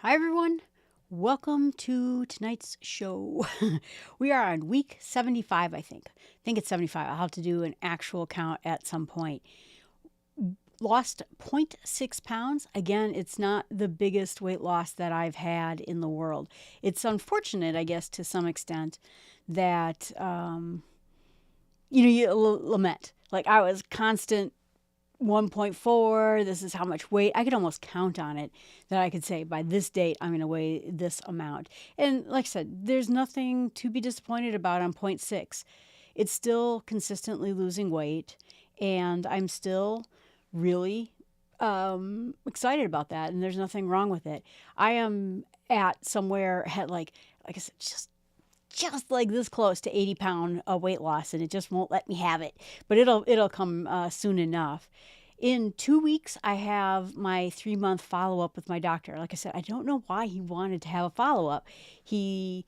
Hi, everyone. Welcome to tonight's show. We are on week 75, I think. I think it's 75. I'll have to do an actual count at some point. Lost 0.6 pounds. Again, it's not the biggest weight loss that I've had in the world. It's unfortunate, I guess, to some extent that, you lament. Like I was constant 1.4, this is how much weight. I could almost count on it that I could say by this date, I'm going to weigh this amount. And like I said, there's nothing to be disappointed about on 0.6. It's still consistently losing weight, and I'm still really excited about that. And there's nothing wrong with it. I am at somewhere at like I said, just like this close to 80-pound weight loss, and it just won't let me have it. But it'll come soon enough. In 2 weeks, I have my 3-month follow-up with my doctor. Like I said, I don't know why he wanted to have a follow-up. He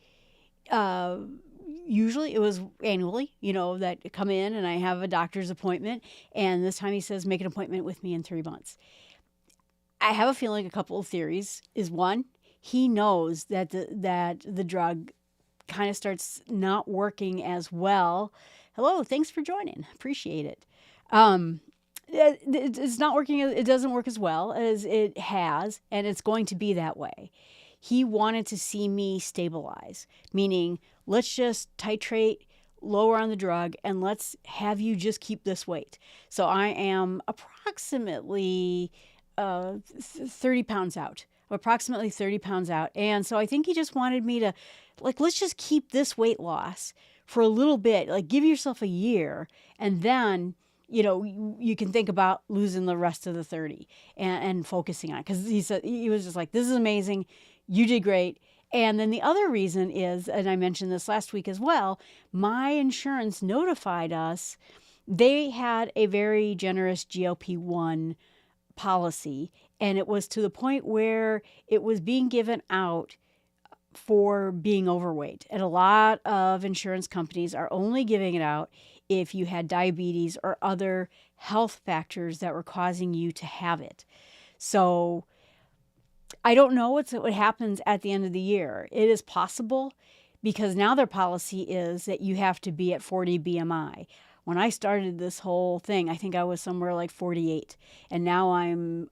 usually it was annually, that come in and I have a doctor's appointment. And this time he says, make an appointment with me in 3 months. I have a feeling a couple of theories is one, he knows that the drug kind of starts not working as well. Hello, thanks for joining. Appreciate it. It's not working. It doesn't work as well as it has, and it's going to be that way. He wanted to see me stabilize, meaning let's just titrate lower on the drug and let's have you just keep this weight. So I am approximately 30 pounds out. Approximately 30 pounds out. And so I think he just wanted me to, let's just keep this weight loss for a little bit. Like, give yourself a year, and then, you can think about losing the rest of the 30 and focusing on it. Because he was just like, this is amazing. You did great. And then the other reason is, and I mentioned this last week as well, my insurance notified us they had a very generous GLP-1 policy, and it was to the point where it was being given out for being overweight. And a lot of insurance companies are only giving it out if you had diabetes or other health factors that were causing you to have it. So I don't know what happens at the end of the year. It is possible because now their policy is that you have to be at 40 BMI. When I started this whole thing, I think I was somewhere like 48, and now I'm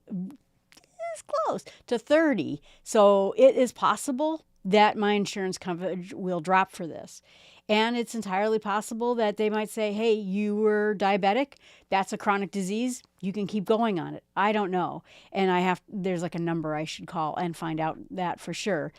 close to 30. So it is possible that my insurance coverage will drop for this. And it's entirely possible that they might say, hey, you were diabetic. That's a chronic disease. You can keep going on it. I don't know. And there's like a number I should call and find out that for sure.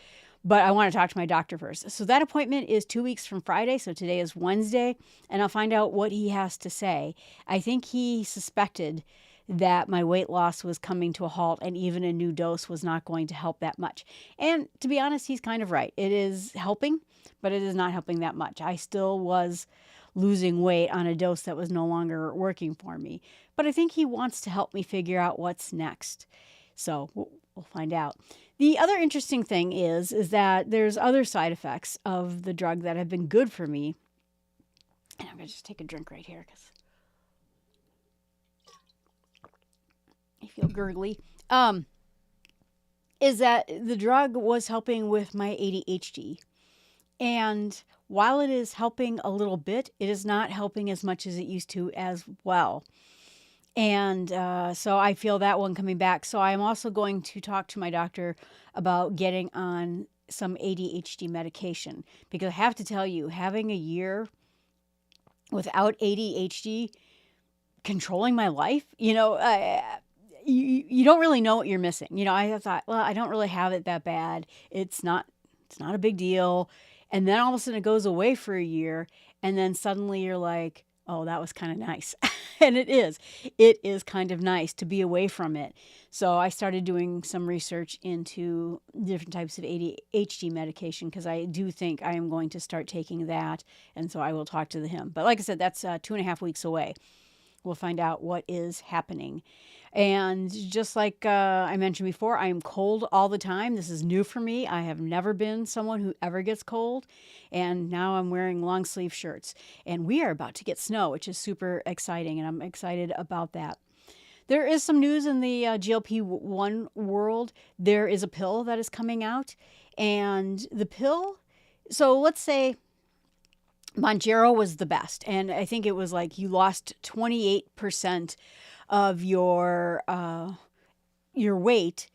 But I want to talk to my doctor first. So that appointment is 2 weeks from Friday. So today is Wednesday, and I'll find out what he has to say. I think he suspected that my weight loss was coming to a halt, and even a new dose was not going to help that much. And to be honest, he's kind of right. It is helping, but it is not helping that much. I still was losing weight on a dose that was no longer working for me. But I think he wants to help me figure out what's next. So we'll find out. The other interesting thing is that there's other side effects of the drug that have been good for me. And I'm going to just take a drink right here because I feel gurgly. Is that the drug was helping with my ADHD. And while it is helping a little bit, it is not helping as much as it used to as well. And so I feel that one coming back. So I'm also going to talk to my doctor about getting on some ADHD medication. Because I have to tell you, having a year without ADHD controlling my life, you don't really know what you're missing. I thought, well, I don't really have it that bad. It's not a big deal. And then all of a sudden it goes away for a year. And then suddenly you're like, oh, that was kind of nice. And it is kind of nice to be away from it. So I started doing some research into different types of ADHD medication because I do think I am going to start taking that. And so I will talk to him. But like I said, that's 2.5 weeks away. We'll find out what is happening. And just like I mentioned before, I am cold all the time. This is new for me. I have never been someone who ever gets cold. And now I'm wearing long sleeve shirts. And we are about to get snow, which is super exciting. And I'm excited about that. There is some news in the GLP-1 world. There is a pill that is coming out, and the pill, so let's say Mounjaro was the best, and I think it was like you lost 28% of your weight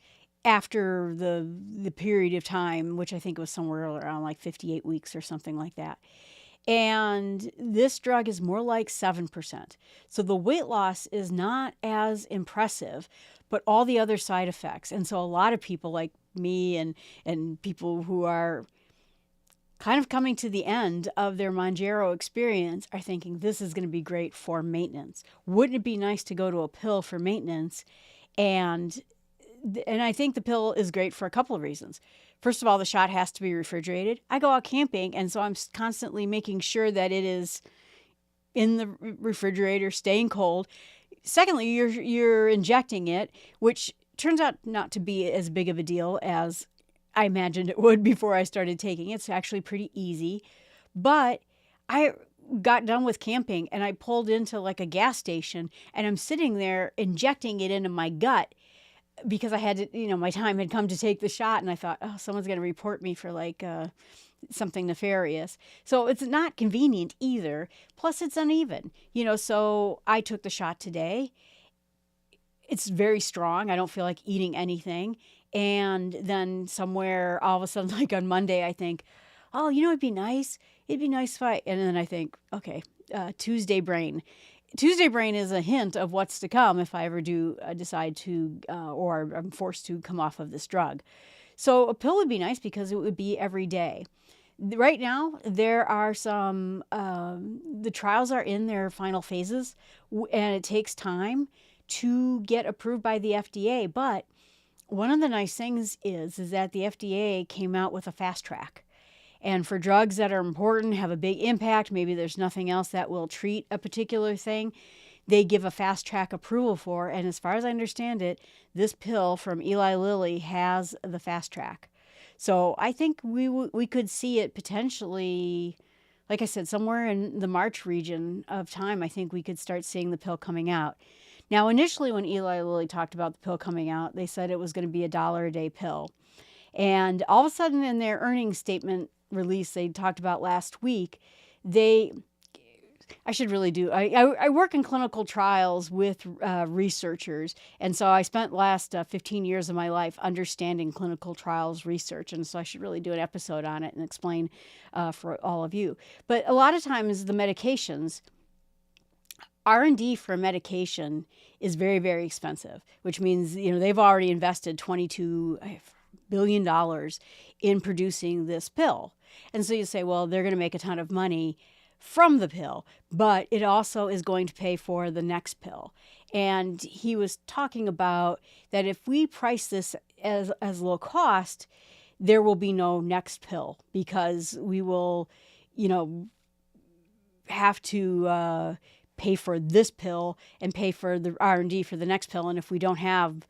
after the period of time, which I think was somewhere around like 58 weeks or something like that. And this drug is more like 7%. So the weight loss is not as impressive, but all the other side effects. And so a lot of people like me and people who are kind of coming to the end of their Mounjaro experience are thinking this is going to be great for maintenance. Wouldn't it be nice to go to a pill for maintenance? And I think the pill is great for a couple of reasons. First of all, the shot has to be refrigerated. I go out camping, and so I'm constantly making sure that it is in the refrigerator, staying cold. Secondly, you're injecting it, which turns out not to be as big of a deal as I imagined it would before I started taking it. It's actually pretty easy. But I got done with camping, and I pulled into like a gas station, and I'm sitting there injecting it into my gut, because I had to, my time had come to take the shot, and I thought, oh, someone's going to report me for like something nefarious. So it's not convenient either. Plus, it's uneven, so I took the shot today. It's very strong. I don't feel like eating anything. And then somewhere, all of a sudden, like on Monday, I think, oh, it'd be nice. It'd be nice if I, and then I think, okay, Tuesday brain. Tuesday brain is a hint of what's to come if I ever do decide to, or I'm forced to come off of this drug. So a pill would be nice because it would be every day. Right now, there are some, the trials are in their final phases, and it takes time to get approved by the FDA. But one of the nice things is that the FDA came out with a fast track. And for drugs that are important, have a big impact, maybe there's nothing else that will treat a particular thing, they give a fast track approval for. And as far as I understand it, this pill from Eli Lilly has the fast track. So I think we could see it potentially, like I said, somewhere in the March region of time. I think we could start seeing the pill coming out. Now, initially when Eli Lilly talked about the pill coming out, they said it was going to be $1 a day pill. And all of a sudden in their earnings statement release they talked about last week, I should really do, I work in clinical trials with researchers. And so I spent last 15 years of my life understanding clinical trials research. And so I should really do an episode on it and explain for all of you. But a lot of times the medications, R&D for medication is very, very expensive, which means, they've already invested $22 billion in producing this pill. And so you say, well, they're going to make a ton of money from the pill, but it also is going to pay for the next pill. And he was talking about that if we price this as low cost, there will be no next pill because we will, have to pay for this pill and pay for the R&D for the next pill. And if we don't have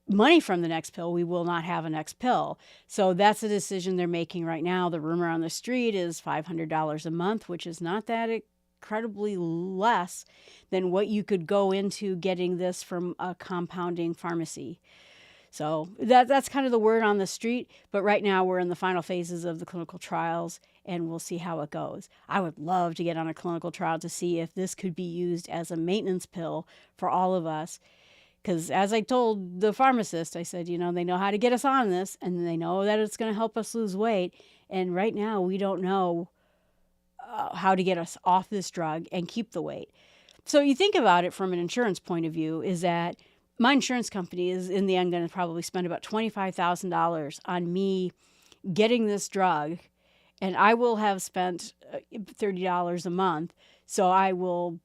money from the next pill, we will not have a next pill. So that's a decision they're making right now. The rumor on the street is $500 a month, which is not that incredibly less than what you could go into getting this from a compounding pharmacy. So that's kind of the word on the street. But right now we're in the final phases of the clinical trials, and we'll see how it goes. I would love to get on a clinical trial to see if this could be used as a maintenance pill for all of us. Because as I told the pharmacist, I said, they know how to get us on this, and they know that it's going to help us lose weight. And right now, we don't know how to get us off this drug and keep the weight. So you think about it from an insurance point of view, is that my insurance company is in the end going to probably spend about $25,000 on me getting this drug, and I will have spent $30 a month. So I will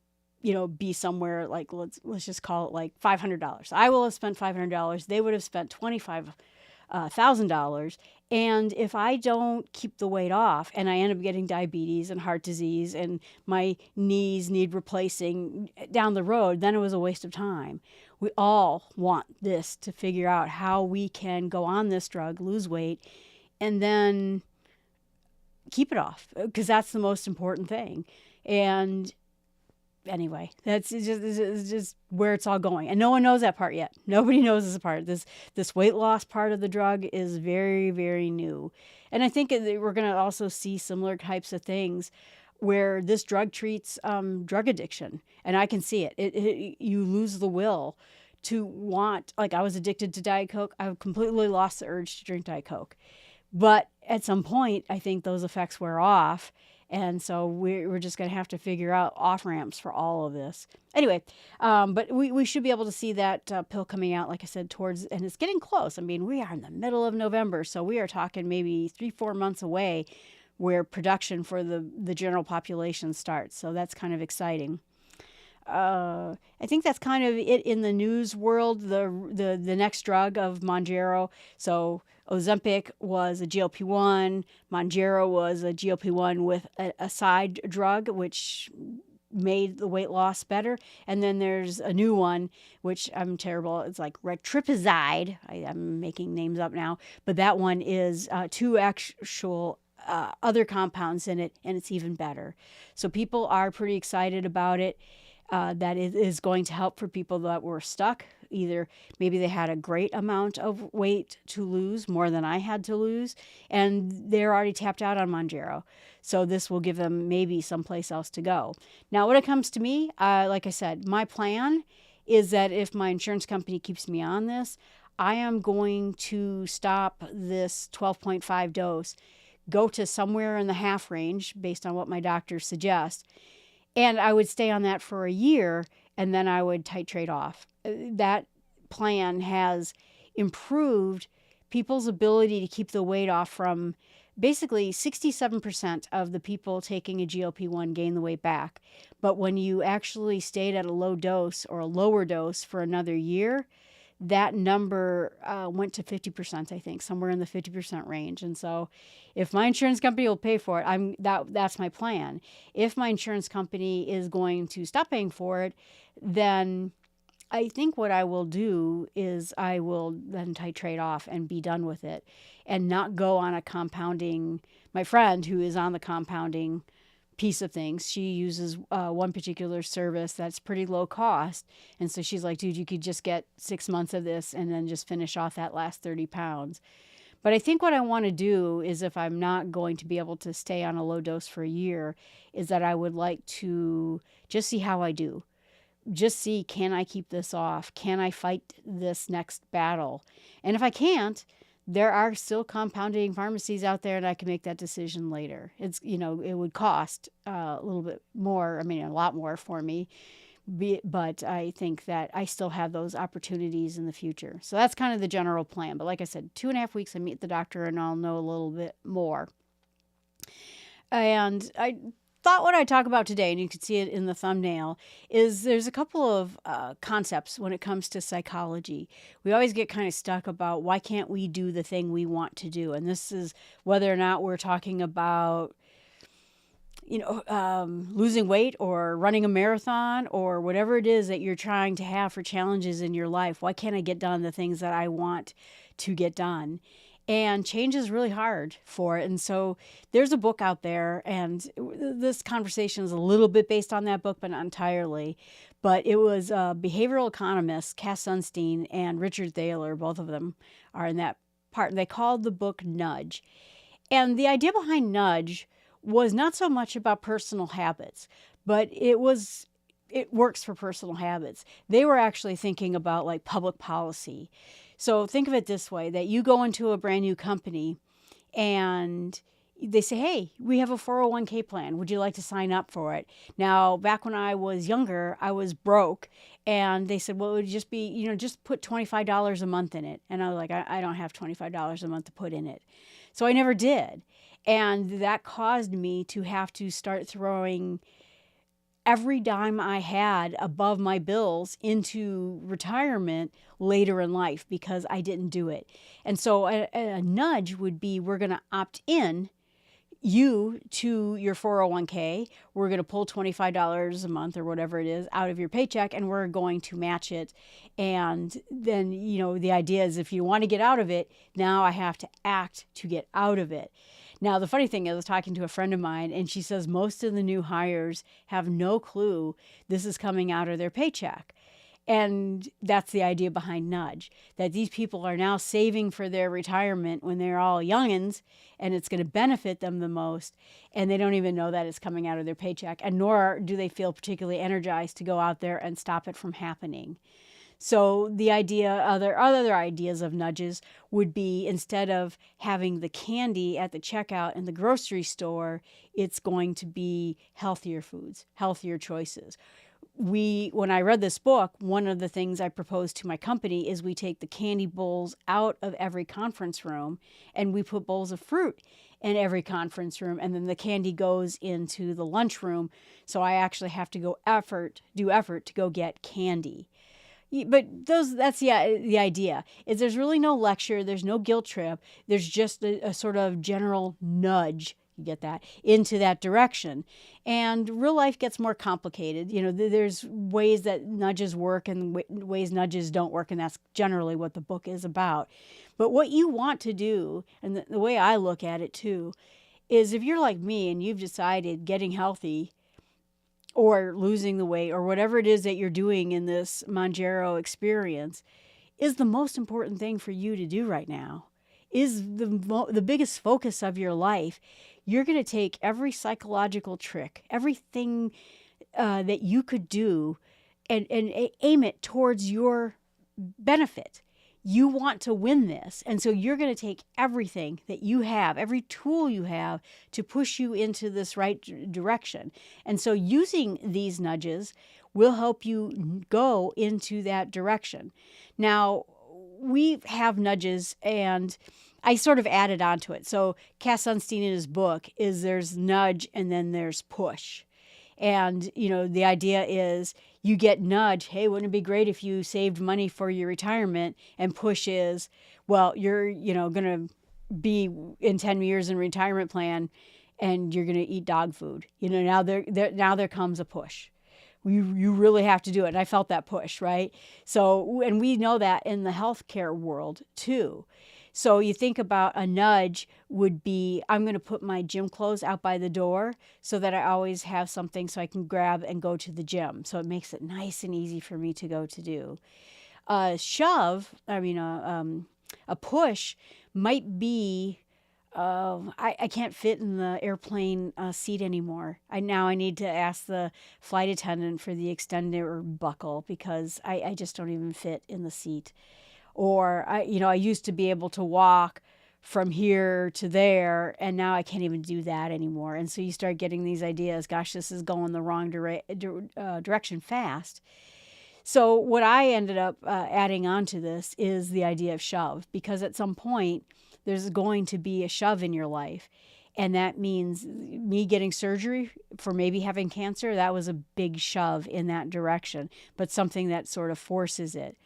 be somewhere like, let's just call it like $500. I will have spent $500. They would have spent $25,000. And if I don't keep the weight off and I end up getting diabetes and heart disease and my knees need replacing down the road, then it was a waste of time. We all want this to figure out how we can go on this drug, lose weight, and then keep it off, because that's the most important thing. And anyway, it's just where it's all going, and no one knows that part yet. Nobody knows this part. This weight loss part of the drug is very, very new, and I think we're going to also see similar types of things where this drug treats drug addiction, and I can see it. You lose the will to want. Like, I was addicted to Diet Coke. I've completely lost the urge to drink Diet Coke, but at some point, I think those effects wear off. And so we're just going to have to figure out off ramps for all of this. Anyway, but we should be able to see that pill coming out, like I said, and it's getting close. I mean, we are in the middle of November, so we are talking maybe 3-4 months away where production for the general population starts. So that's kind of exciting. I think that's kind of it in the news world. The next drug of Mounjaro. So Ozempic was a GLP-1. Mounjaro was a GLP-1 with a side drug, which made the weight loss better. And then there's a new one, which I'm terrible. It's like Retripazide. I'm making names up now. But that one is 2 actual other compounds in it, and it's even better. So people are pretty excited about it. That it is going to help for people that were stuck. Either maybe they had a great amount of weight to lose, more than I had to lose, and they're already tapped out on Mounjaro. So this will give them maybe someplace else to go. Now, when it comes to me, like I said, my plan is that if my insurance company keeps me on this, I am going to stop this 12.5 dose, go to somewhere in the half range based on what my doctors suggest. And I would stay on that for a year, and then I would titrate off. That plan has improved people's ability to keep the weight off from basically 67% of the people taking a GLP-1 gain the weight back. But when you actually stayed at a low dose or a lower dose for another year, that number went to 50%, I think, somewhere in the 50% range. And so if my insurance company will pay for it, that's my plan. If my insurance company is going to stop paying for it, then I think what I will do is I will then titrate off and be done with it and not go on a compounding. My friend who is on the compounding piece of things, she uses one particular service that's pretty low cost. And so she's like, dude, you could just get 6 months of this and then just finish off that last 30 pounds. But I think what I want to do is, if I'm not going to be able to stay on a low dose for a year, is that I would like to just see how I do. Just see, can I keep this off? Can I fight this next battle? And if I can't, there are still compounding pharmacies out there, and I can make that decision later. It would cost a little bit more. I mean, a lot more for me. But I think that I still have those opportunities in the future. So that's kind of the general plan. But like I said, 2.5 weeks, I meet the doctor and I'll know a little bit more. And I thought what I'd talk about today, and you can see it in the thumbnail, is there's a couple of concepts when it comes to psychology. We always get kind of stuck about why can't we do the thing we want to do? And this is whether or not we're talking about losing weight or running a marathon or whatever it is that you're trying to have for challenges in your life. Why can't I get done the things that I want to get done? And change is really hard for it. And so there's a book out there, and this conversation is a little bit based on that book, but not entirely. But it was behavioral economists, Cass Sunstein and Richard Thaler, both of them are in that part. And they called the book Nudge. And the idea behind Nudge was not so much about personal habits, but it works for personal habits. They were actually thinking about like public policy. So think of it this way, that you go into a brand new company and they say, hey, we have a 401k plan. Would you like to sign up for it? Now, back when I was younger, I was broke, and they said, well, it would just be, just put $25 a month in it. And I was like, I don't have $25 a month to put in it. So I never did. And that caused me to have to start throwing every dime I had above my bills into retirement later in life because I didn't do it. And so a nudge would be, we're going to opt in. you to your 401k. We're going to pull $25 a month or whatever it is out of your paycheck, and we're going to match it. And then, the idea is if you want to get out of it, now I have to act to get out of it. Now, the funny thing is, I was talking to a friend of mine, and she says most of the new hires have no clue this is coming out of their paycheck. And that's the idea behind Nudge, that these people are now saving for their retirement when they're all youngins, and it's going to benefit them the most. And they don't even know that it's coming out of their paycheck. And nor do they feel particularly energized to go out there and stop it from happening. So the idea, other ideas of nudges would be, instead of having the candy at the checkout in the grocery store, it's going to be healthier foods, healthier choices. When I read this book, one of the things I proposed to my company is we take the candy bowls out of every conference room and we put bowls of fruit in every conference room, and then the candy goes into the lunchroom. So I actually have to do effort to go get candy. But that's the idea. Is there's really no lecture, there's no guilt trip, there's just a sort of general nudge, you get that, into that direction. And real life gets more complicated. There's ways that nudges work and ways nudges don't work, and that's generally what the book is about. But what you want to do, and the way I look at it too, is if you're like me and you've decided getting healthy or losing the weight or whatever it is that you're doing in this Manjaro experience is the most important thing for you to do right now, is the biggest focus of your life. You're going to take every psychological trick, everything that you could do, and aim it towards your benefit. You want to win this. And so you're going to take everything that you have, every tool you have, to push you into this right direction. And so using these nudges will help you go into that direction. Now, we have nudges, and I sort of added onto it. So Cass Sunstein in his book is there's nudge and then there's push. And, the idea is you get nudge. Hey, wouldn't it be great if you saved money for your retirement? And push is, well, you're, going to be in 10 years in retirement plan and you're going to eat dog food. Now there comes a push. You really have to do it. And I felt that push, right? So, and we know that in the healthcare world too. So you think about a nudge would be, I'm going to put my gym clothes out by the door so that I always have something so I can grab and go to the gym. So it makes it nice and easy for me to go to do. A push might be, I can't fit in the airplane seat anymore. I need to ask the flight attendant for the extender buckle because I just don't even fit in the seat. Or I used to be able to walk from here to there, and now I can't even do that anymore. And so you start getting these ideas, gosh, this is going the wrong direction fast. So what I ended up adding on to this is the idea of shove, because at some point there's going to be a shove in your life. And that means me getting surgery for maybe having cancer, that was a big shove in that direction, but something that sort of forces it.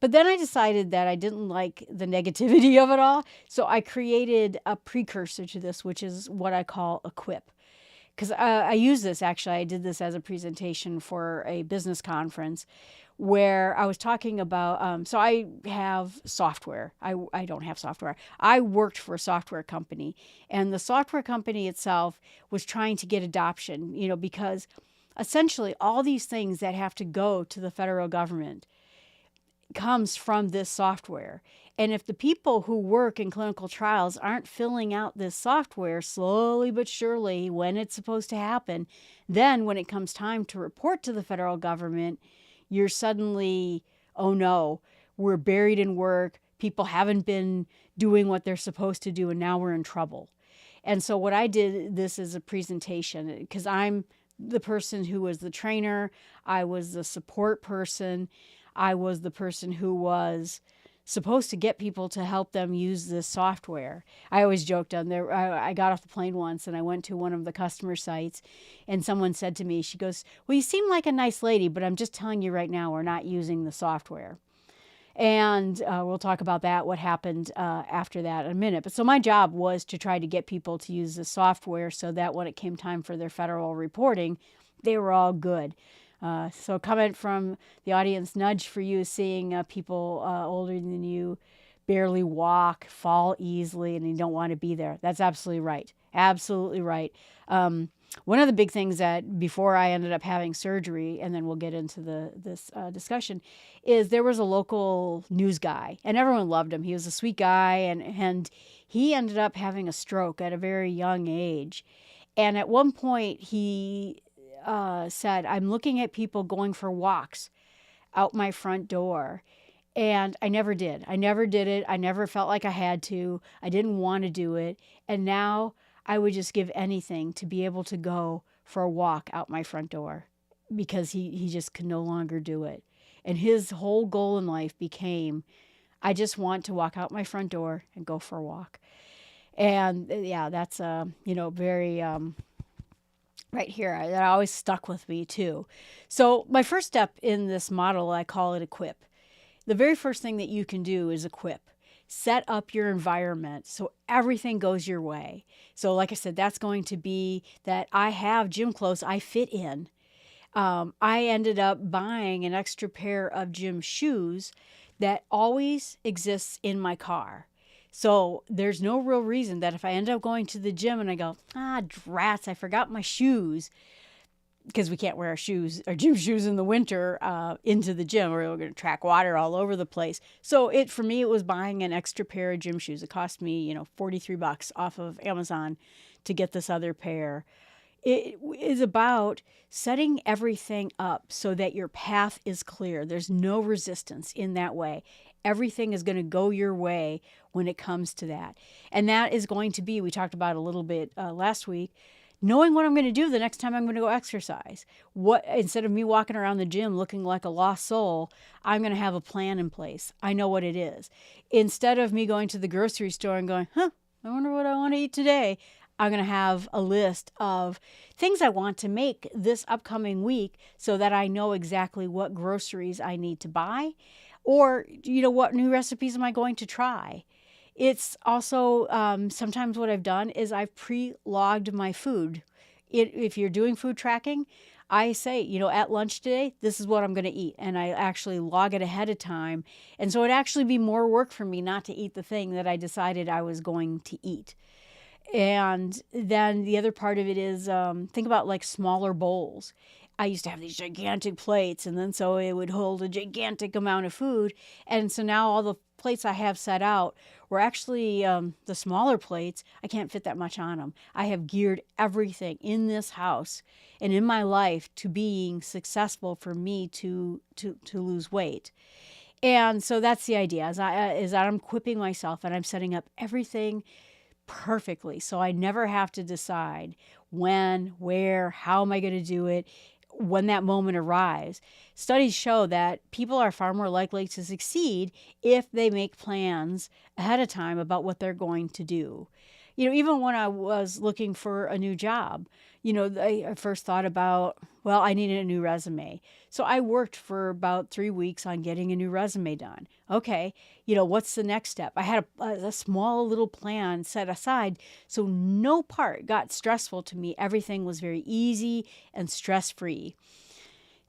But then I decided that I didn't like the negativity of it all. So I created a precursor to this, which is what I call equip. Because I use this, actually, I did this as a presentation for a business conference where I was talking about, so I have software. I don't have software. I worked for a software company, and the software company itself was trying to get adoption, because essentially all these things that have to go to the federal government comes from this software. And if the people who work in clinical trials aren't filling out this software slowly but surely when it's supposed to happen, then when it comes time to report to the federal government, you're suddenly, oh no, we're buried in work. People haven't been doing what they're supposed to do, and now we're in trouble. And so what I did this as a presentation, because I'm the person who was the trainer, I was the support person, I was the person who was supposed to get people to help them use this software. I always joked on there. I got off the plane once and I went to one of the customer sites, and someone said to me, she goes, well, you seem like a nice lady, but I'm just telling you right now, we're not using the software. And we'll talk about that, what happened after that in a minute. But so my job was to try to get people to use the software so that when it came time for their federal reporting, they were all good. So a comment from the audience, nudge for you, seeing people older than you barely walk, fall easily, and you don't want to be there. That's absolutely right. Absolutely right. One of the big things that before I ended up having surgery, and then we'll get into this discussion, is there was a local news guy, and everyone loved him. He was a sweet guy, and he ended up having a stroke at a very young age. And at one point, he said, I'm looking at people going for walks out my front door. And I never did. I never did it. I never felt like I had to. I didn't want to do it. And now I would just give anything to be able to go for a walk out my front door because he just could no longer do it. And his whole goal in life became, I just want to walk out my front door and go for a walk. And yeah, that's, very right here. That always stuck with me too. So my first step in this model, I call it equip. The very first thing that you can do is equip. Set up your environment so everything goes your way. So like I said, that's going to be that I have gym clothes I fit in. I ended up buying an extra pair of gym shoes that always exists in my car. So there's no real reason that if I end up going to the gym and I go, drats, I forgot my shoes, because we can't wear our shoes, our gym shoes in the winter into the gym, or we're going to track water all over the place. So for me, it was buying an extra pair of gym shoes. It cost me, $43 off of Amazon to get this other pair. It is about setting everything up so that your path is clear. There's no resistance in that way. Everything is going to go your way when it comes to that. And that is going to be, we talked about a little bit last week, knowing what I'm going to do the next time I'm going to go exercise. Instead of me walking around the gym looking like a lost soul, I'm going to have a plan in place. I know what it is. Instead of me going to the grocery store and going, I wonder what I want to eat today, I'm going to have a list of things I want to make this upcoming week so that I know exactly what groceries I need to buy, or, what new recipes am I going to try. It's also sometimes what I've done is I've pre-logged my food. If you're doing food tracking, I say, at lunch today, this is what I'm going to eat. And I actually log it ahead of time. And so it'd actually be more work for me not to eat the thing that I decided I was going to eat. And then the other part of it is think about like smaller bowls. I used to have these gigantic plates, and then so it would hold a gigantic amount of food. And so now all the plates I have set out were actually the smaller plates. I can't fit that much on them. I have geared everything in this house and in my life to being successful for me to lose weight. And so that's the idea, is that I'm equipping myself and I'm setting up everything perfectly. So I never have to decide when, where, how am I going to do it when that moment arrives. Studies show that people are far more likely to succeed if they make plans ahead of time about what they're going to do. Even when I was looking for a new job, I first thought about, I needed a new resume. So I worked for about 3 weeks on getting a new resume done. Okay, what's the next step? I had a small little plan set aside, so no part got stressful to me. Everything was very easy and stress-free.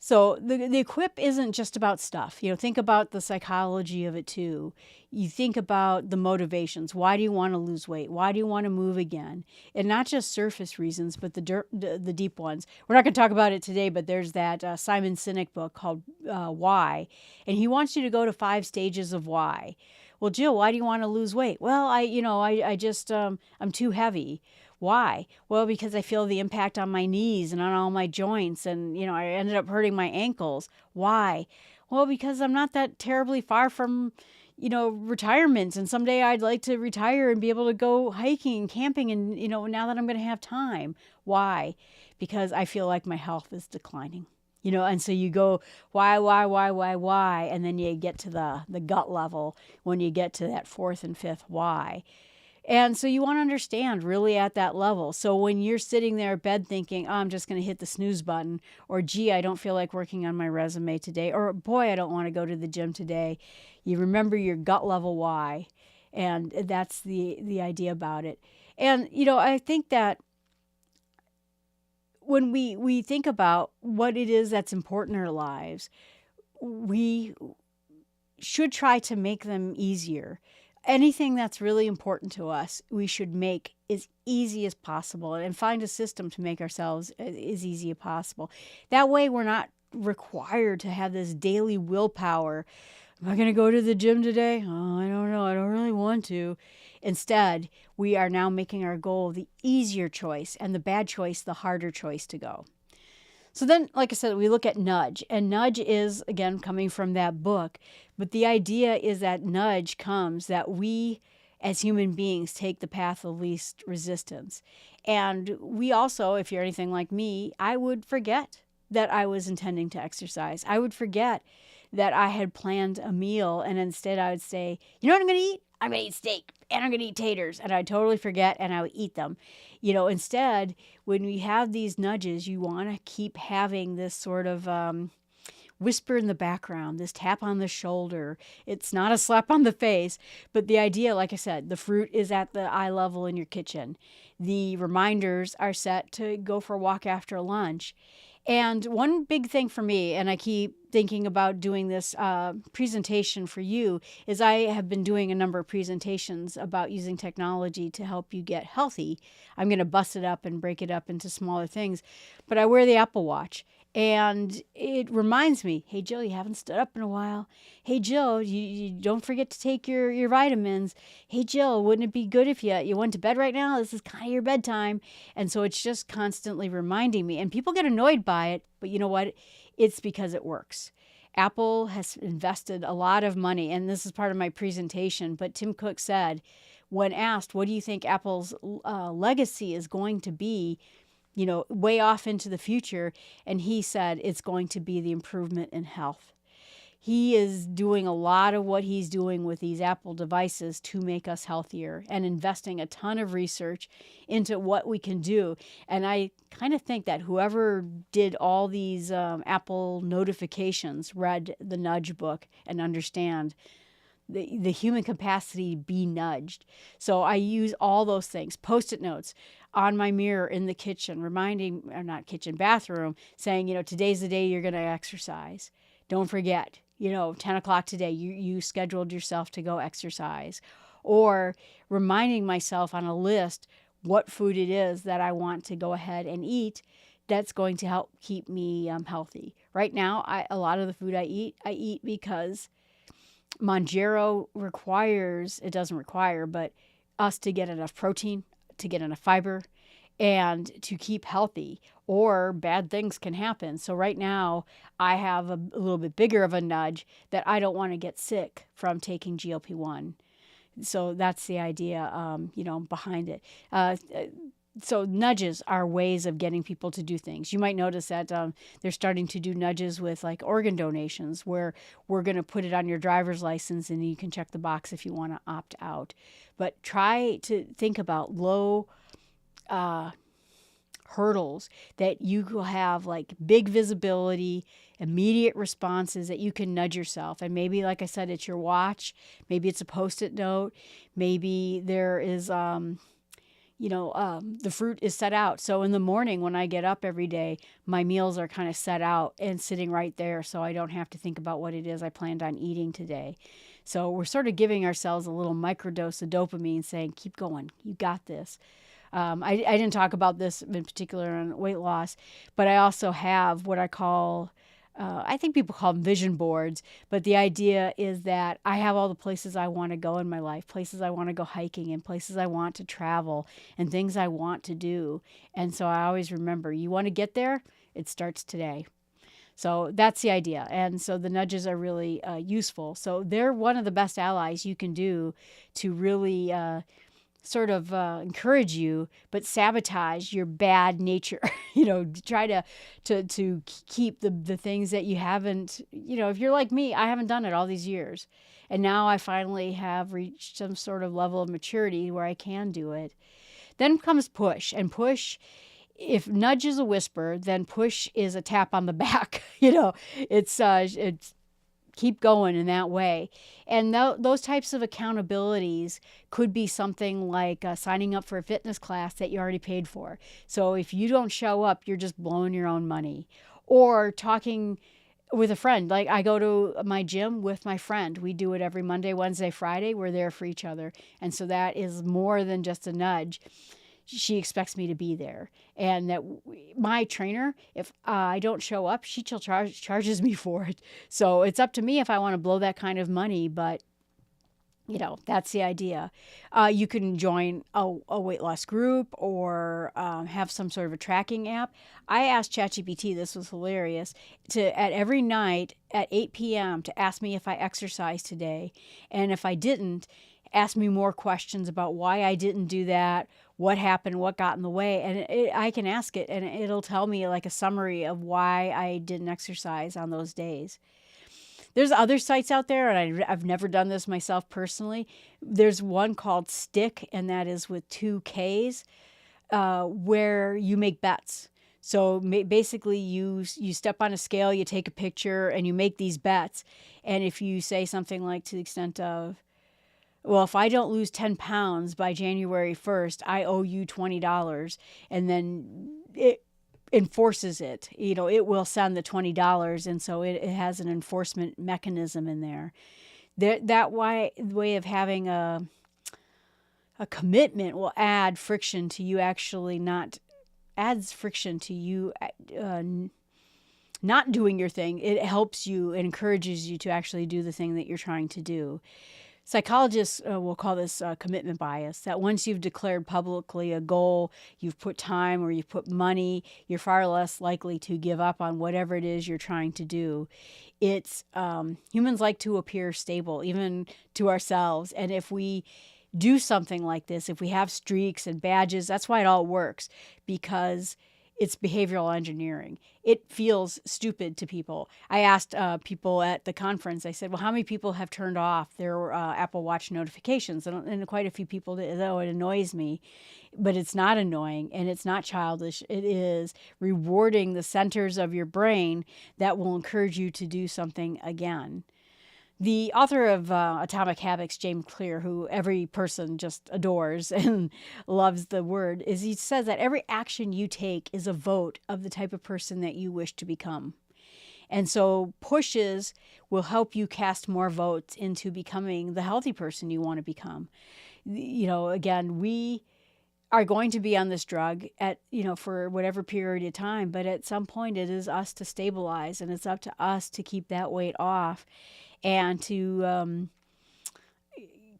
So the equip isn't just about stuff. Think about the psychology of it too. You think about the motivations. Why do you want to lose weight? Why do you want to move again? And not just surface reasons, but the deep ones. We're not going to talk about it today, but there's that Simon Sinek book called Why, and he wants you to go to 5 stages of why. Well, Jill, why do you want to lose weight? Well, I just I'm too heavy. Why? Well, because I feel the impact on my knees and on all my joints, and I ended up hurting my ankles. Why? Well, because I'm not that terribly far from retirement, and someday I'd like to retire and be able to go hiking and camping, and now that I'm going to have time. Why? Because I feel like my health is declining. And so you go, why, and then you get to the gut level when you get to that 4th and 5th why. And so you want to understand really at that level. So when you're sitting there in bed thinking, oh, I'm just going to hit the snooze button, or gee, I don't feel like working on my resume today, or boy, I don't want to go to the gym today, you remember your gut level why. And that's the idea about it. And, I think that when we think about what it is that's important in our lives, we should try to make them easier. Anything that's really important to us, we should make as easy as possible and find a system to make ourselves as easy as possible. That way, we're not required to have this daily willpower. Am I going to go to the gym today? Oh, I don't know. I don't really want to. Instead, we are now making our goal the easier choice and the bad choice the harder choice to go. So then, like I said, we look at nudge, and nudge is, again, coming from that book. But the idea is that nudge comes that we, as human beings, take the path of least resistance. And we also, if you're anything like me, I would forget that I was intending to exercise. I would forget that I had planned a meal, and instead I would say, you know what I'm going to eat? I'm going to eat steak, and I'm going to eat taters. And I'd totally forget, and I would eat them. Instead, when we have these nudges, you want to keep having this sort of whisper in the background, this tap on the shoulder. It's not a slap on the face, but the idea, like I said, the fruit is at the eye level in your kitchen. The reminders are set to go for a walk after lunch. And one big thing for me, and I keep thinking about doing this presentation for you, is I have been doing a number of presentations about using technology to help you get healthy. I'm going to bust it up and break it up into smaller things. But I wear the Apple Watch, and it reminds me, hey, Jill, you haven't stood up in a while. Hey, Jill, you don't forget to take your vitamins. Hey, Jill, wouldn't it be good if you went to bed right now? This is kind of your bedtime. And so it's just constantly reminding me. And people get annoyed by it, but you know what? It's because it works. Apple has invested a lot of money, and this is part of my presentation, but Tim Cook said, when asked, what do you think Apple's legacy is going to be, way off into the future? And he said, it's going to be the improvement in health. He is doing a lot of what he's doing with these Apple devices to make us healthier and investing a ton of research into what we can do. And I kind of think that whoever did all these Apple notifications read the Nudge book and understand the human capacity to be nudged. So I use all those things, Post-it notes on my mirror in the kitchen, reminding, or not kitchen, bathroom, saying, today's the day you're going to exercise. Don't forget, 10 o'clock today, you scheduled yourself to go exercise. Or reminding myself on a list what food it is that I want to go ahead and eat that's going to help keep me healthy. Right now, a lot of the food I eat because Monjero it doesn't require, but us to get enough protein, to get enough fiber, and to keep healthy, or bad things can happen. So right now, I have a little bit bigger of a nudge that I don't want to get sick from taking GLP-1. So that's the idea, behind it. So nudges are ways of getting people to do things. You might notice that they're starting to do nudges with like organ donations, where we're going to put it on your driver's license and you can check the box if you want to opt out. But try to think about low hurdles that you will have, like big visibility, immediate responses that you can nudge yourself. And maybe, like I said, it's your watch. Maybe it's a Post-it note. Maybe there is the fruit is set out. So in the morning when I get up every day, my meals are kind of set out and sitting right there, so I don't have to think about what it is I planned on eating today. So we're sort of giving ourselves a little microdose of dopamine, saying, keep going, you got this. I didn't talk about this in particular on weight loss, but I also have what I call, I think people call them vision boards, but the idea is that I have all the places I want to go in my life, places I want to go hiking and places I want to travel and things I want to do. And so I always remember, you want to get there? It starts today. So that's the idea. And so the nudges are really useful. So they're one of the best allies you can do to really sort of encourage you, but sabotage your bad nature. Try to keep the things that you haven't. If you're like me, I haven't done it all these years, and now I finally have reached some sort of level of maturity where I can do it. Then comes push, and push. If nudge is a whisper, then push is a tap on the back. It's keep going in that way. And those types of accountabilities could be something like signing up for a fitness class that you already paid for. So if you don't show up, you're just blowing your own money. Or talking with a friend. Like I go to my gym with my friend. We do it every Monday, Wednesday, Friday. We're there for each other. And so that is more than just a nudge. She expects me to be there. And that my trainer, if I don't show up, she charges me for it. So it's up to me if I want to blow that kind of money, but that's the idea. You can join a weight loss group or have some sort of a tracking app. I asked ChatGPT, this was hilarious, at every night at 8 p.m. to ask me if I exercised today. And if I didn't, ask me more questions about why I didn't do that, what happened, what got in the way. And I can ask it, and it'll tell me like a summary of why I didn't exercise on those days. There's other sites out there, and I've never done this myself personally. There's one called Stick, and that is with 2 Ks, where you make bets. So basically, you step on a scale, you take a picture, and you make these bets. And if you say something like to the extent of, well, if I don't lose 10 pounds by January 1st, I owe you $20. And then it enforces it. It will send the $20. And so it has an enforcement mechanism in there. That way of having a commitment will add friction to you adds friction to you not doing your thing. It helps you, it encourages you to actually do the thing that you're trying to do. Psychologists will call this commitment bias, that once you've declared publicly a goal, you've put time or you've put money, you're far less likely to give up on whatever it is you're trying to do. It's humans like to appear stable, even to ourselves. And if we do something like this, if we have streaks and badges, that's why it all works, because it's behavioral engineering. It feels stupid to people. I asked people at the conference, I said, well, how many people have turned off their Apple Watch notifications? And quite a few people did, though it annoys me. But it's not annoying, and it's not childish. It is rewarding the centers of your brain that will encourage you to do something again. The author of Atomic Habits, James Clear, who every person just adores and loves the word, he says that every action you take is a vote of the type of person that you wish to become. And so pushes will help you cast more votes into becoming the healthy person you want to become. Again, we are going to be on this drug for whatever period of time, but at some point it is us to stabilize, and it's up to us to keep that weight off. And to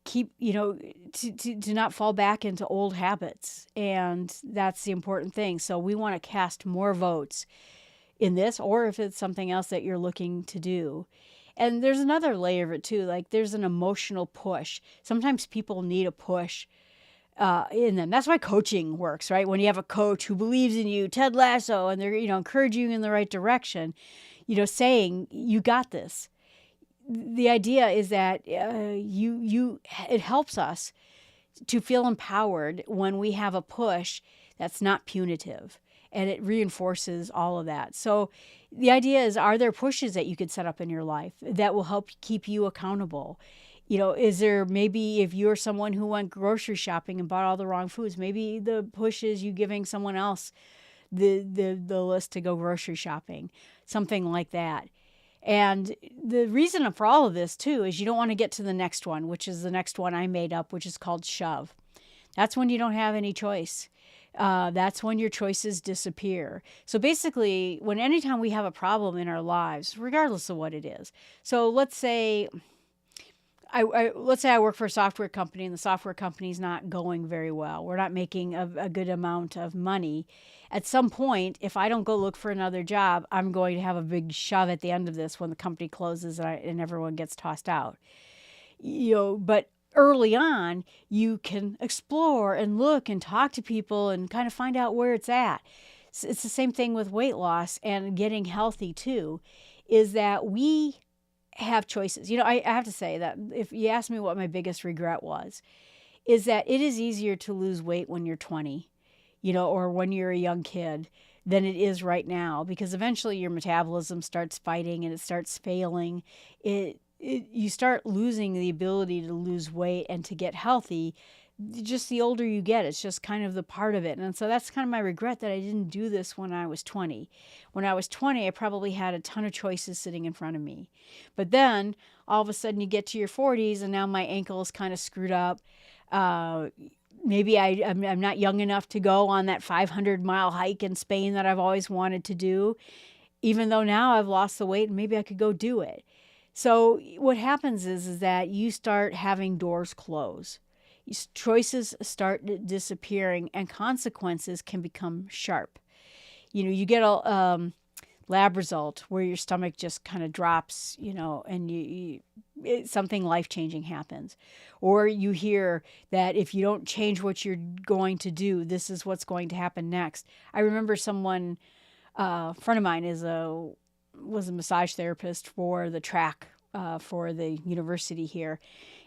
keep, to not fall back into old habits. And that's the important thing. So we want to cast more votes in this, or if it's something else that you're looking to do. And there's another layer of it too. Like there's an emotional push. Sometimes people need a push in them. That's why coaching works, right? When you have a coach who believes in you, Ted Lasso, and they're, encouraging you in the right direction, saying, you got this. The idea is that it helps us to feel empowered when we have a push that's not punitive, and it reinforces all of that. So the idea is, are there pushes that you could set up in your life that will help keep you accountable? Is there, maybe if you're someone who went grocery shopping and bought all the wrong foods, maybe the push is you giving someone else the list to go grocery shopping, something like that. And the reason for all of this, too, is you don't want to get to the next one, which is the next one I made up, which is called shove. That's when you don't have any choice. That's when your choices disappear. So basically, anytime we have a problem in our lives, regardless of what it is. So let's say I work for a software company, and the software company is not going very well. We're not making a good amount of money. At some point, if I don't go look for another job, I'm going to have a big shove at the end of this when the company closes and everyone gets tossed out. But early on, you can explore and look and talk to people and kind of find out where it's at. It's the same thing with weight loss and getting healthy too, is that we have choices. I have to say that if you ask me what my biggest regret was, is that it is easier to lose weight when you're 20, or when you're a young kid than it is right now, because eventually your metabolism starts fighting and it starts failing. You start losing the ability to lose weight and to get healthy. Just the older you get, it's just kind of the part of it. And so that's kind of my regret, that I didn't do this when I was 20. When I was 20, I probably had a ton of choices sitting in front of me. But then all of a sudden you get to your 40s and now my ankle is kind of screwed up. Maybe I'm not young enough to go on that 500-mile hike in Spain that I've always wanted to do, even though now I've lost the weight and maybe I could go do it. So what happens is that you start having doors close. Choices start disappearing and consequences can become sharp. You get a lab result where your stomach just kind of drops, and something life-changing happens. Or you hear that if you don't change what you're going to do, this is what's going to happen next. I remember someone, a friend of mine was a massage therapist for the track for the university here.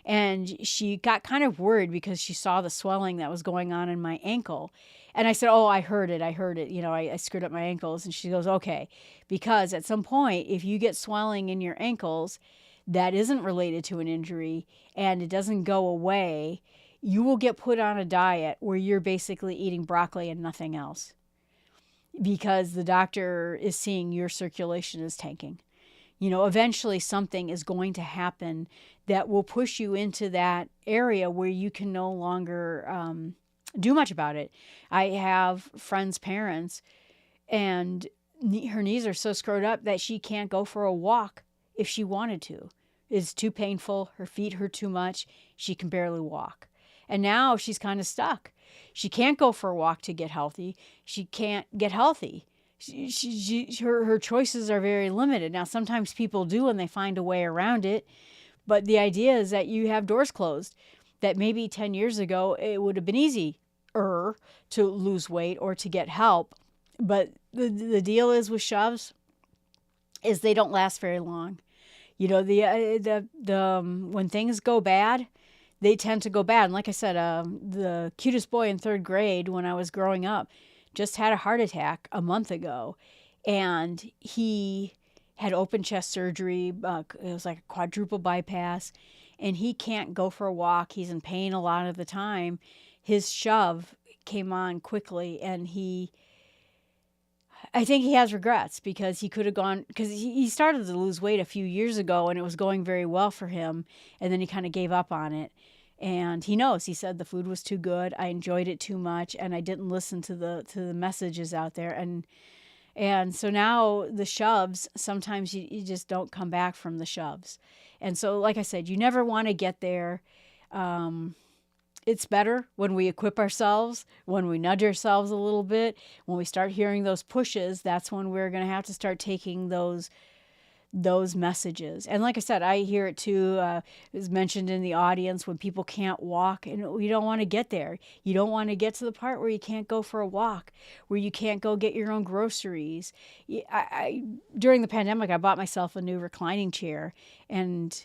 And she got kind of worried because she saw the swelling that was going on in my ankle. And I said, oh, I heard it. I screwed up my ankles. And she goes, okay, because at some point, if you get swelling in your ankles that isn't related to an injury and it doesn't go away, you will get put on a diet where you're basically eating broccoli and nothing else, because the doctor is seeing your circulation is tanking. Eventually something is going to happen that will push you into that area where you can no longer do much about it. I have friends' parents, and her knees are so screwed up that she can't go for a walk if she wanted to. It's too painful. Her feet hurt too much. She can barely walk. And now she's kind of stuck. She can't go for a walk to get healthy. She can't get healthy. Her choices are very limited. Now, sometimes people do and they find a way around it. But the idea is that you have doors closed, that maybe 10 years ago, it would have been easier to lose weight or to get help. But the deal is with shoves is they don't last very long. When things go bad, they tend to go bad. And like I said, the cutest boy in 3rd grade when I was growing up just had a heart attack a month ago. And he had open chest surgery. It was like a quadruple bypass. And he can't go for a walk. He's in pain a lot of the time. His shove came on quickly, and I think he has regrets, because he could have gone, because he started to lose weight a few years ago and it was going very well for him. And then he kind of gave up on it. And he knows, he said the food was too good. I enjoyed it too much. And I didn't listen to the messages out there. And so now the shoves, sometimes you just don't come back from the shoves. And so, like I said, you never want to get there. It's better when we equip ourselves, when we nudge ourselves a little bit, when we start hearing those pushes. That's when we're going to have to start taking those messages. And like I said, I hear it too. It was mentioned in the audience when people can't walk, and you don't want to get there. You don't want to get to the part where you can't go for a walk, where you can't go get your own groceries. During the pandemic, I bought myself a new reclining chair, and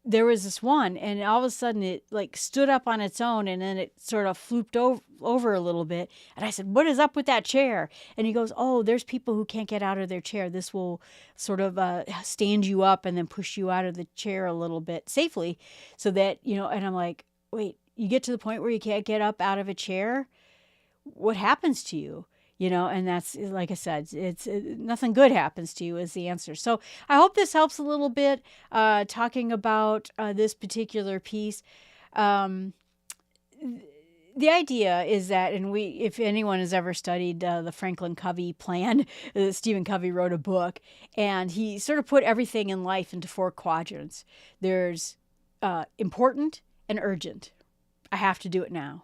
there was this one, and all of a sudden it like stood up on its own, and then it sort of flooped over a little bit. And I said, what is up with that chair? And he goes, oh, there's people who can't get out of their chair. This will sort of stand you up and then push you out of the chair a little bit safely, so that, and I'm like, wait, you get to the point where you can't get up out of a chair? What happens to you? And that's, like I said, it's nothing good happens to you is the answer. So I hope this helps a little bit, talking about this particular piece. The idea is that, and if anyone has ever studied the Franklin Covey plan, Stephen Covey wrote a book, and he sort of put everything in life into 4 quadrants. There's important and urgent. I have to do it now.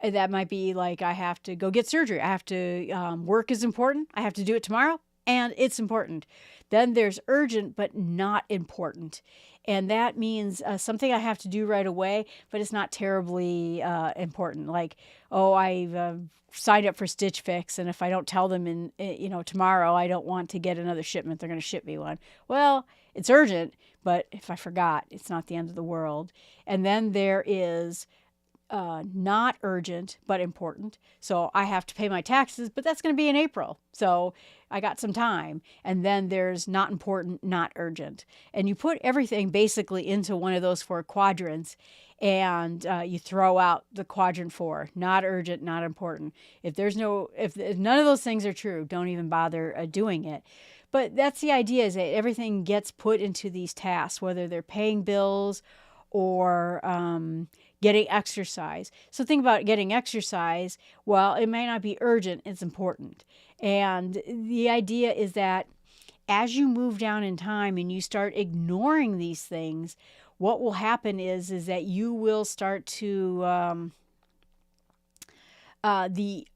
That might be like, I have to go get surgery. I have to, work is important. I have to do it tomorrow. and it's important. Then there's urgent but not important. And that means something I have to do right away, but it's not terribly important. Like, oh, I've signed up for Stitch Fix, and if I don't tell them tomorrow, I don't want to get another shipment, they're going to ship me one. Well, it's urgent, but if I forgot, it's not the end of the world. And then there is not urgent but important. So I have to pay my taxes, but that's going to be in April. So I got some time. And then there's not important, not urgent. And you put everything basically into one of those 4 quadrants, and you throw out the quadrant 4, not urgent, not important. If none of those things are true, don't even bother doing it. But that's the idea, is that everything gets put into these tasks, whether they're paying bills or getting exercise. So think about getting exercise. Well, it may not be urgent, it's important. And the idea is that as you move down in time and you start ignoring these things, what will happen is that you will start to, the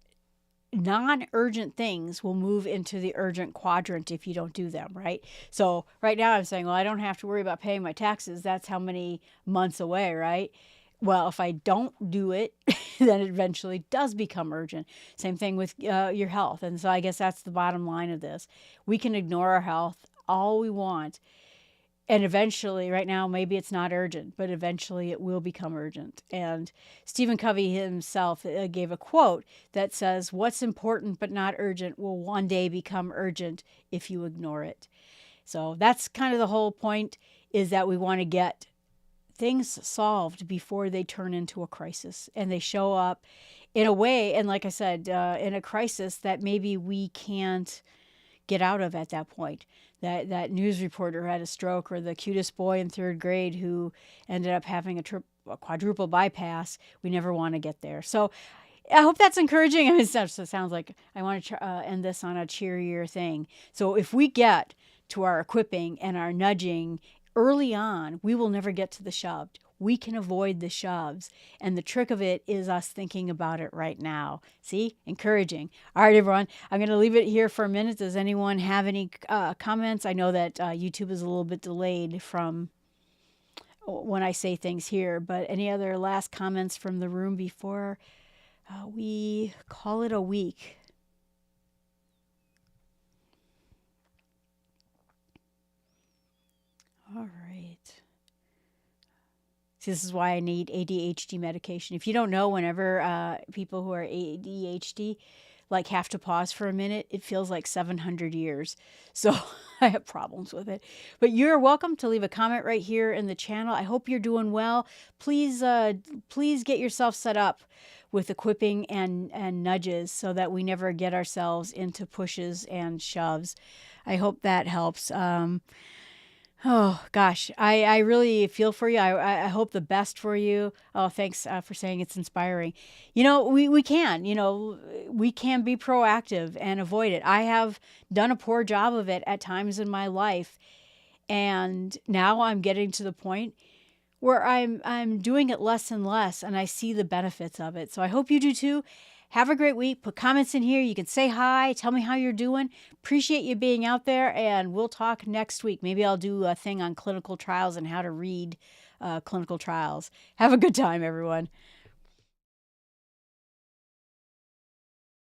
non-urgent things will move into the urgent quadrant if you don't do them, right? So right now I'm saying, well, I don't have to worry about paying my taxes. That's how many months away, right? Well, if I don't do it, then it eventually does become urgent. Same thing with your health. And so I guess that's the bottom line of this. We can ignore our health all we want. And eventually, right now, maybe it's not urgent, but eventually it will become urgent. And Stephen Covey himself gave a quote that says, "What's important but not urgent will one day become urgent if you ignore it." So that's kind of the whole point, is that we want to get things solved before they turn into a crisis. And they show up in a way, and like I said, in a crisis that maybe we can't get out of at that point. That news reporter who had a stroke, or the cutest boy in 3rd grade who ended up having a quadruple bypass. We never want to get there. So I hope that's encouraging. I mean, it sounds like I want to end this on a cheerier thing. So if we get to our equipping and our nudging early on, we will never get to the shoved. We can avoid the shoves. And the trick of it is us thinking about it right now. See? Encouraging. All right, everyone. I'm going to leave it here for a minute. Does anyone have any comments? I know that YouTube is a little bit delayed from when I say things here, but any other last comments from the room before we call it a week? All right. See, this is why I need ADHD medication. If you don't know, whenever people who are ADHD have to pause for a minute, it feels like 700 years. So I have problems with it. But you're welcome to leave a comment right here in the channel. I hope you're doing well. Please get yourself set up with equipping and nudges so that we never get ourselves into pushes and shoves. I hope that helps. Oh, gosh, I really feel for you. I hope the best for you. Oh, thanks for saying it's inspiring. We can be proactive and avoid it. I have done a poor job of it at times in my life. And now I'm getting to the point where I'm doing it less and less, and I see the benefits of it. So I hope you do too. Have a great week. Put comments in here. You can say hi. Tell me how you're doing. Appreciate you being out there, and we'll talk next week. Maybe I'll do a thing on clinical trials and how to read clinical trials. Have a good time, everyone.